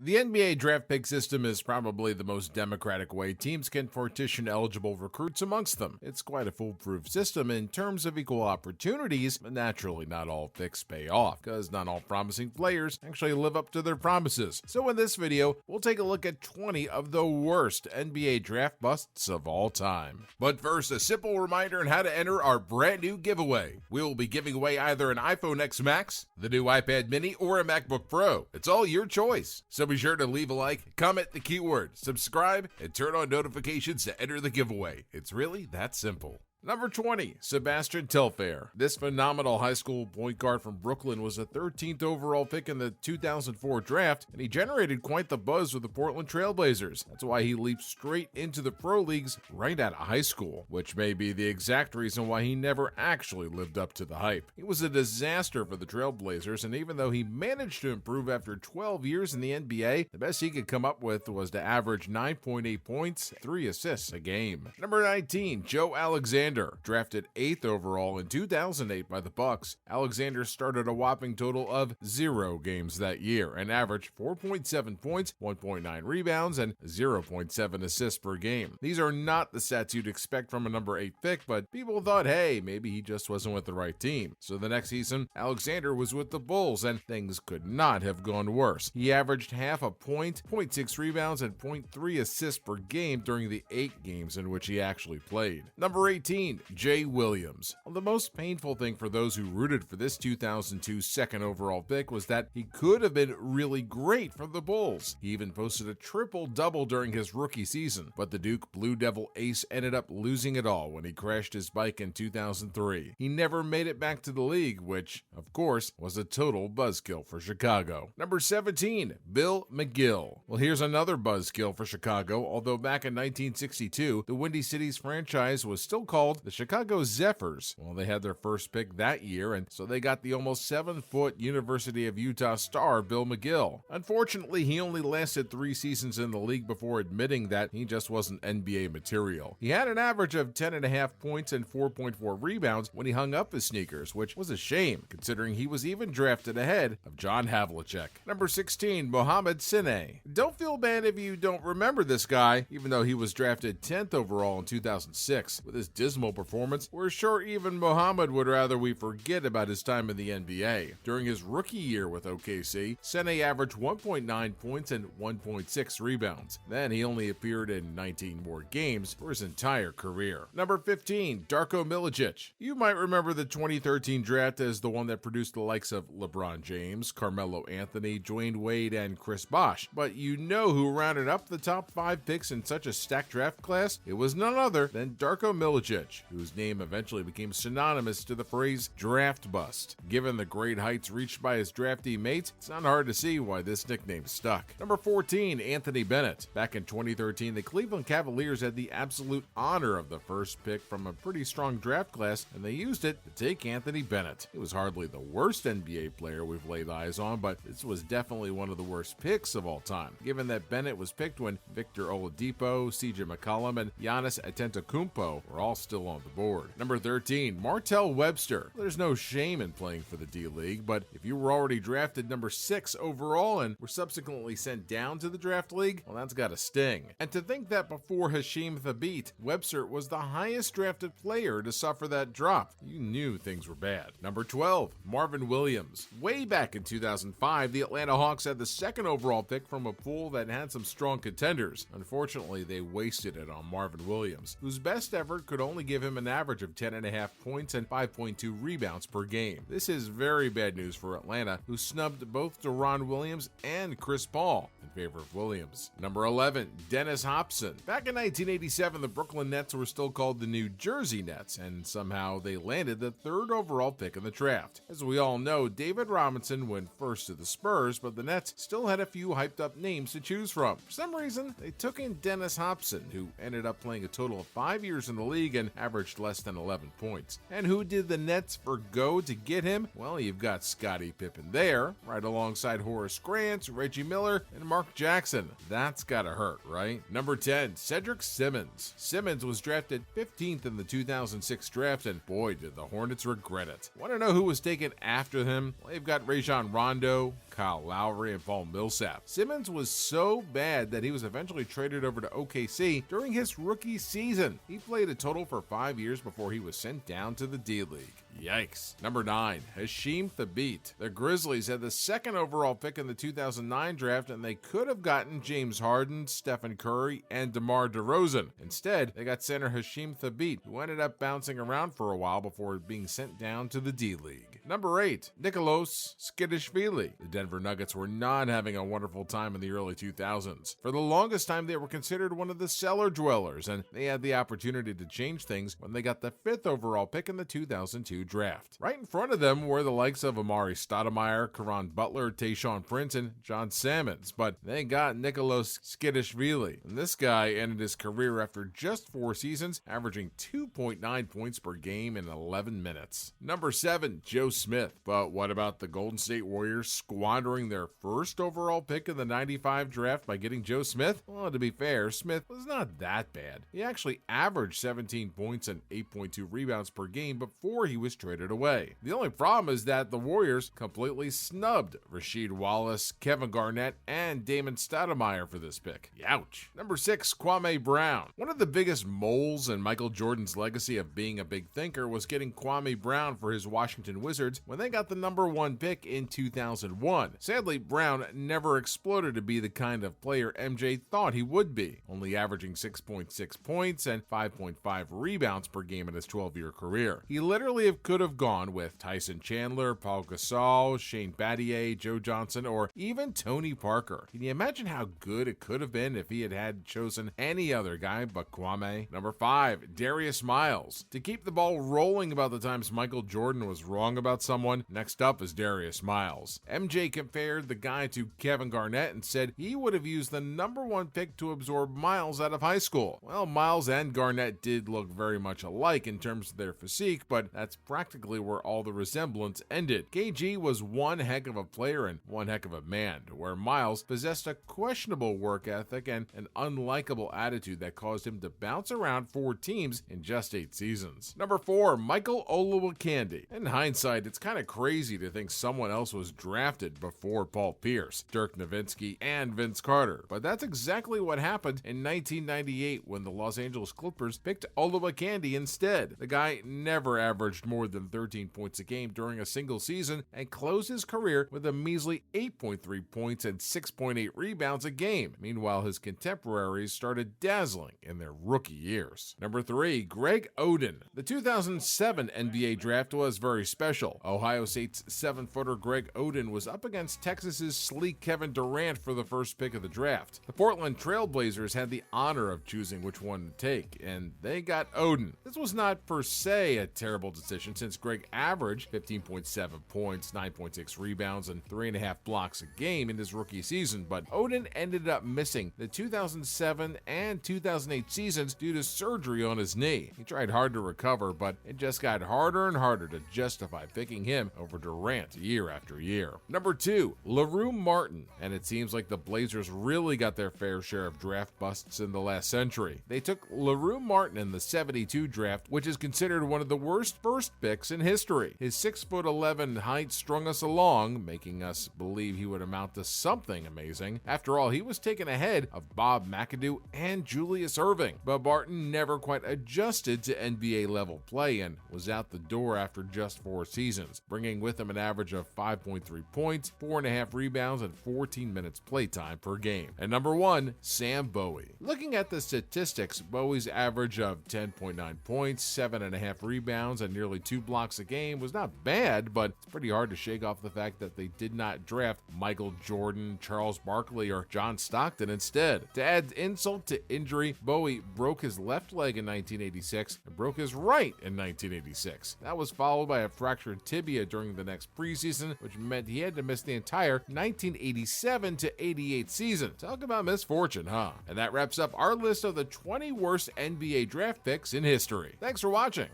The NBA draft pick system is probably the most democratic way teams can partition eligible recruits amongst them. It's quite a foolproof system in terms of equal opportunities, but naturally not all picks pay off, because not all promising players actually live up to their promises. So in this video, we'll take a look at 20 of the worst NBA draft busts of all time. But first, a simple reminder on how to enter our brand new giveaway. We will be giving away either an iPhone X Max, the new iPad mini, or a MacBook Pro. It's all your choice. So be sure to leave a like, comment the keyword, subscribe, and turn on notifications to enter the giveaway. It's really that simple. Number 20, Sebastian Telfair. This phenomenal high school point guard from Brooklyn was the 13th overall pick in the 2004 draft, and he generated quite the buzz with the Portland Trail Blazers. That's why he leaped straight into the pro leagues right out of high school, which may be the exact reason why he never actually lived up to the hype. He was a disaster for the Trail Blazers, and even though he managed to improve after 12 years in the NBA, the best he could come up with was to average 9.8 points, 3 assists a game. Number 19, Joe Alexander. Drafted 8th overall in 2008 by the Bucks, Alexander started a whopping total of 0 games that year and averaged 4.7 points, 1.9 rebounds, and 0.7 assists per game. These are not the stats you'd expect from a number 8 pick, but people thought, hey, maybe he just wasn't with the right team. So the next season, Alexander was with the Bulls, and things could not have gone worse. He averaged half a point, 0.6 rebounds, and 0.3 assists per game during the 8 games in which he actually played. Number 18, Jay Williams. Well, the most painful thing for those who rooted for this 2002 second overall pick was that he could have been really great for the Bulls. He even posted a triple-double during his rookie season, but the Duke Blue Devil ace ended up losing it all when he crashed his bike in 2003. He never made it back to the league, which, of course, was a total buzzkill for Chicago. Number 17, Bill McGill. Well, here's another buzzkill for Chicago, although back in 1962, the Windy City's franchise was still called the Chicago Zephyrs. Well, they had their first pick that year, and so they got the almost 7-foot University of Utah star Bill McGill. Unfortunately, he only lasted 3 seasons in the league before admitting that he just wasn't NBA material. He had an average of 10.5 points and 4.4 rebounds when he hung up his sneakers, which was a shame, considering he was even drafted ahead of John Havlicek. Number 16, Mohamed Sine. Don't feel bad if you don't remember this guy, even though he was drafted 10th overall in 2006. With his dismal performance, we're sure even Mohamed would rather we forget about his time in the NBA. During his rookie year with OKC, Sene averaged 1.9 points and 1.6 rebounds. Then he only appeared in 19 more games for his entire career. Number 15, Darko Milicic. You might remember the 2013 draft as the one that produced the likes of LeBron James, Carmelo Anthony, Dwayne Wade, and Chris Bosh. But you know who rounded up the top 5 picks in such a stacked draft class? It was none other than Darko Milicic, whose name eventually became synonymous to the phrase draft bust. Given the great heights reached by his draftee mates, it's not hard to see why this nickname stuck. Number 14, Anthony Bennett. Back in 2013, the Cleveland Cavaliers had the absolute honor of the first pick from a pretty strong draft class, and they used it to take Anthony Bennett. He was hardly the worst NBA player we've laid eyes on, but this was definitely one of the worst picks of all time, given that Bennett was picked when Victor Oladipo, CJ McCollum, and Giannis Antetokounmpo were all still on the board. Number 13, Martell Webster. There's no shame in playing for the D-League, but if you were already drafted number 6 overall and were subsequently sent down to the draft league, well, that's gotta sting. And to think that before Hasheem Thabeet, Webster was the highest drafted player to suffer that drop, you knew things were bad. Number 12, Marvin Williams. Way back in 2005, the Atlanta Hawks had the 2nd overall pick from a pool that had some strong contenders. Unfortunately, they wasted it on Marvin Williams, whose best effort could only give him an average of 10.5 points and 5.2 rebounds per game. This is very bad news for Atlanta, who snubbed both Deron Williams and Chris Paul in favor of Williams. Number 11, Dennis Hopson. Back in 1987, the Brooklyn Nets were still called the New Jersey Nets, and somehow they landed the 3rd overall pick in the draft. As we all know, David Robinson went first to the Spurs, but the Nets still had a few hyped up names to choose from. For some reason, they took in Dennis Hopson, who ended up playing a total of 5 years in the league and averaged less than 11 points. And who did the Nets forgo to get him? Well, you've got Scottie Pippen there, right alongside Horace Grant, Reggie Miller, and Mark Jackson. That's gotta hurt, right? Number 10, Cedric Simmons. Simmons was drafted 15th in the 2006 draft, and boy, did the Hornets regret it. Want to know who was taken after him? Well, they've got Rajon Rondo, Kyle Lowry, and Paul Millsap. Simmons was so bad that he was eventually traded over to OKC during his rookie season. He played a total for 5 years before he was sent down to the D-League. Yikes. Number 9, Hasheem Thabeet. The Grizzlies had the second overall pick in the 2009 draft, and they could have gotten James Harden, Stephen Curry, and DeMar DeRozan. Instead, they got center Hasheem Thabeet, who ended up bouncing around for a while before being sent down to the D-League. Number 8, Nikoloz Skidishvili. The Denver Nuggets were not having a wonderful time in the early 2000s. For the longest time, they were considered one of the cellar dwellers, and they had the opportunity to change things when they got the 5th overall pick in the 2002 draft. Right in front of them were the likes of Amari Stoudemire, Caron Butler, Tayshaun Prince, and John Salmons, but they got Nikoloz Skidishvili, and this guy ended his career after just 4 seasons, averaging 2.9 points per game in 11 minutes. Number 7, Joe Smith. But what about the Golden State Warriors squandering their first overall pick in the 95 draft by getting Joe Smith? Well, to be fair, Smith was not that bad. He actually averaged 17 points and 8.2 rebounds per game before he was traded away. The only problem is that the Warriors completely snubbed Rasheed Wallace, Kevin Garnett, and Damon Stoudemire for this pick. Youch. Number 6, Kwame Brown. One of the biggest moles in Michael Jordan's legacy of being a big thinker was getting Kwame Brown for his Washington Wizards when they got the number 1 pick in 2001. Sadly, Brown never exploded to be the kind of player MJ thought he would be, only averaging 6.6 points and 5.5 rebounds per game in his 12-year career. He literally could have gone with Tyson Chandler, Paul Gasol, Shane Battier, Joe Johnson, or even Tony Parker. Can you imagine how good it could have been if he had chosen any other guy but Kwame? Number 5, Darius Miles. To keep the ball rolling about the times Michael Jordan was wrong about someone, next up is Darius Miles. MJ compared the guy to Kevin Garnett and said he would have used the number 1 pick to absorb Miles out of high school. Well, Miles and Garnett did look very much alike in terms of their physique, but that's practically where all the resemblance ended. KG was one heck of a player and one heck of a man, where Miles possessed a questionable work ethic and an unlikable attitude that caused him to bounce around 4 teams in just 8 seasons. Number 4, Michael Olowokandi. In hindsight, it's kind of crazy to think someone else was drafted before Paul Pierce, Dirk Nowitzki, and Vince Carter, but that's exactly what happened in 1998 when the Los Angeles Clippers picked Olowokandi instead. The guy never averaged more than 13 points a game during a single season and closed his career with a measly 8.3 points and 6.8 rebounds a game. Meanwhile, his contemporaries started dazzling in their rookie years. Number 3, Greg Oden. The 2007 NBA draft was very special. Ohio State's 7-footer Greg Oden was up against Texas's sleek Kevin Durant for the first pick of the draft. The Portland Trail Blazers had the honor of choosing which one to take, and they got Oden. This was not per se a terrible decision since Greg averaged 15.7 points, 9.6 rebounds, and 3.5 blocks a game in his rookie season, but Oden ended up missing the 2007 and 2008 seasons due to surgery on his knee. He tried hard to recover, but it just got harder and harder to justify picking him over Durant year after year. Number 2, LaRue Martin. And it seems like the Blazers really got their fair share of draft busts in the last century. They took LaRue Martin in the 72 draft, which is considered one of the worst first picks in history. His 6'11" height strung us along, making us believe he would amount to something amazing. After all, he was taken ahead of Bob McAdoo and Julius Erving, but Martin never quite adjusted to NBA level play and was out the door after just 4 seasons, bringing with him an average of 5.3 points, 4.5 rebounds, and 14 minutes playtime per game. And number 1, Sam Bowie. Looking at the statistics, Bowie's average of 10.9 points, 7.5 rebounds, and nearly 2 blocks a game was not bad, but it's pretty hard to shake off the fact that they did not draft Michael Jordan, Charles Barkley, or John Stockton instead. To add insult to injury, Bowie broke his left leg in 1986 and broke his right in 1986. That was followed by a fractured tibia during the next preseason, which meant he had to miss the entire 1987 to 88 season. Talk about misfortune, huh? And that wraps up our list of the 20 worst NBA draft picks in history. Thanks for watching.